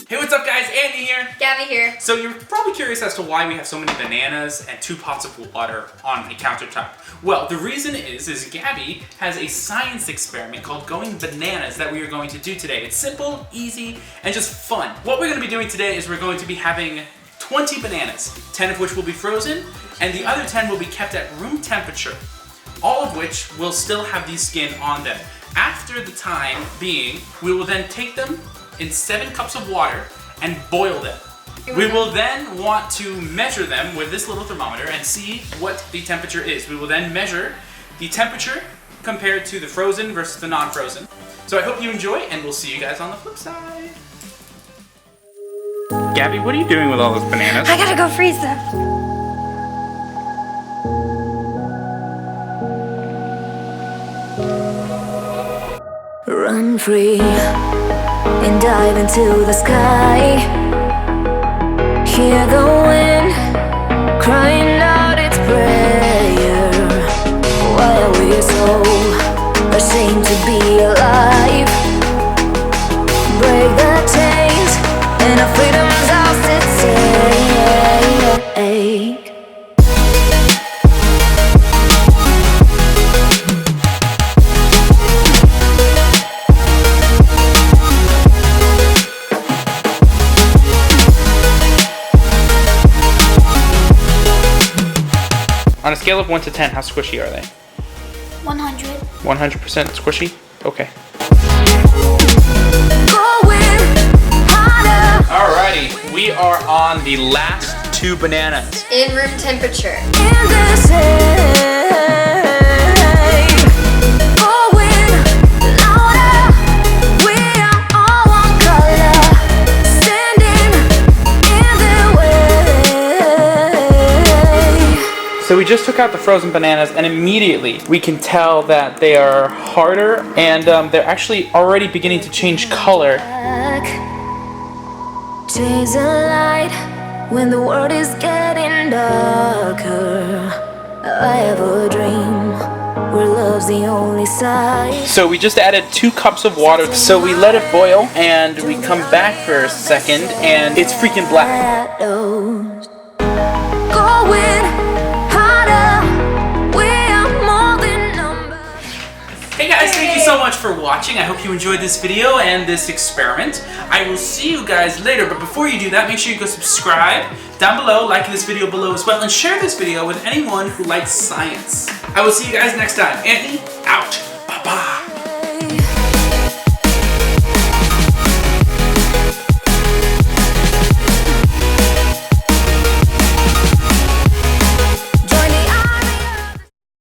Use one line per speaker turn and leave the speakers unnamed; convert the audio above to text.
Hey, what's up guys? Andy here.
Gabby here.
So you're probably curious as to why we have so many bananas and 2 pots of water on a countertop. Well, the reason is Gabby has a science experiment called Going Bananas that we are going to do today. It's simple, easy, and just fun. What we're going to be doing today is we're going to be having 20 bananas, 10 of which will be frozen, and the other 10 will be kept at room temperature, all of which will still have the skin on them. After the time being, we will then take them in 7 cups of water and boil them. We will then want to measure them with this little thermometer and see what the temperature is. We will then measure the temperature compared to the frozen versus the non-frozen. So I hope you enjoy, and we'll see you guys on the flip side. Gabby, what are you doing with all those bananas?
I gotta go freeze them.
Run free and dive into the sky. Hear the wind crying out its prayer. Why are we so ashamed to be alive? Break the chains and our freedom's ours to take.
On a scale of 1 to 10, how squishy are they?
100.
100% squishy? Okay. Alrighty, we are on the last 2 bananas.
In room temperature.
So we just took out the frozen bananas, and immediately we can tell that they are harder, and they're actually already beginning to change color.
Chase a light when the world is getting darker. I have a dream where love's the only side.
So we just added 2 cups of water, so we let it boil, and we come back for a second, and it's freaking black. Hey guys, thank you so much for watching. I hope you enjoyed this video and this experiment. I will see you guys later, but before you do that, make sure you go subscribe down below, like this video below as well, and share this video with anyone who likes science. I will see you guys next time. Anthony, out.